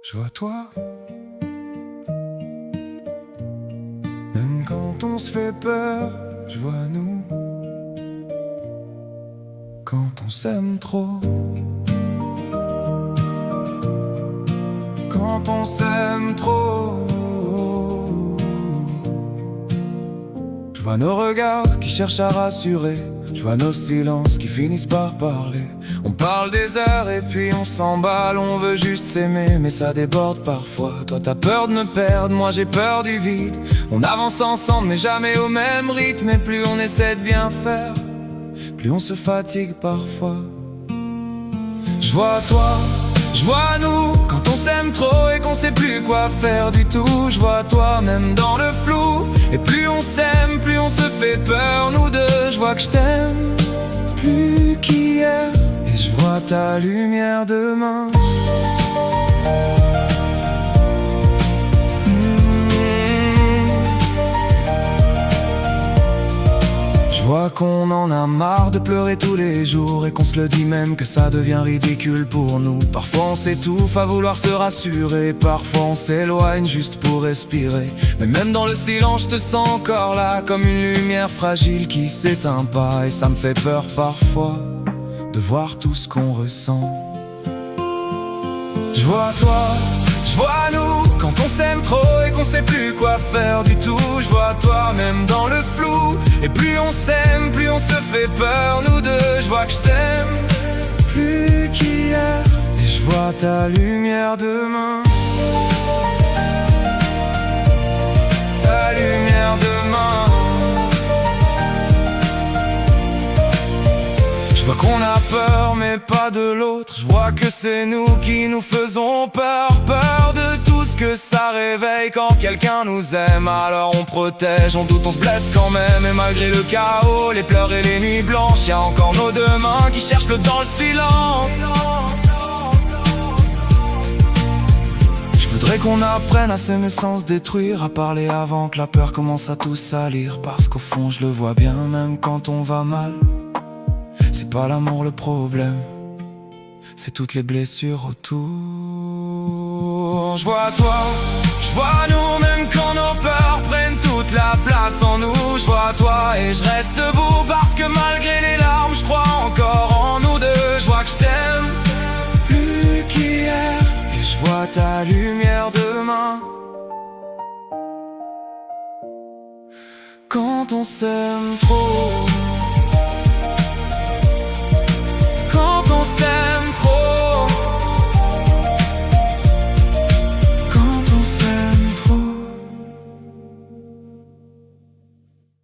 Je vois toi, même quand on se fait peur, je vois nous. Quand on s'aime trop, quand on s'aime trop, je vois nos regards qui cherchent à rassurer, je vois nos silences qui finissent par parler. On parle des heures et puis on s'emballe, on veut juste s'aimer, mais ça déborde parfois. Toi t'as peur de me perdre, moi j'ai peur du vide. On avance ensemble mais jamais au même rythme, et plus on essaie de bien faire, plus on se fatigue parfois. Je vois toi, je vois nous, quand on s'aime trop et qu'on sait plus quoi faire du tout. Je vois toi même dans le flou, et plus on s'aime, plus on se fait peur nous deux. Je vois que je t'aime plus qu'hier, et je vois ta lumière demain. Je vois qu'on en a marre de pleurer tous les jours, et qu'on se le dit même que ça devient ridicule pour nous. Parfois on s'étouffe à vouloir se rassurer, parfois on s'éloigne juste pour respirer. Mais même dans le silence je te sens encore là, comme une lumière fragile qui s'éteint pas. Et ça me fait peur parfois de voir tout ce qu'on ressent. Je vois toi, je vois nous, quand on s'aime trop et qu'on sait plus quoi faire du tout. Je vois toi même dans le flou, et plus on s'aime, plus on se fait peur nous deux. Je vois que je t'aime plus qu'hier, et je vois ta lumière demain. Ta lumière demain. Je vois qu'on a peur mais pas de l'autre. Je vois que c'est nous qui nous faisons peur. Peur de tout ce que ça réveille quand quelqu'un nous aime. Alors on protège, on doute, on se blesse quand même. Et malgré le chaos, les pleurs et les nuits blanches, y a encore nos deux mains qui cherchent dans le silence. Je voudrais qu'on apprenne à s'aimer sans se détruire, à parler avant que la peur commence à tout salir. Parce qu'au fond je le vois bien, même quand on va mal, c'est pas l'amour le problème, c'est toutes les blessures autour. Je vois toi, je vois nous, même quand nos peurs prennent toute la place en nous. Je vois toi et je reste debout, parce que malgré les larmes, je crois encore en nous deux. Je vois que je t'aime plus qu'hier, et je vois ta lumière demain. Quand on s'aime trop,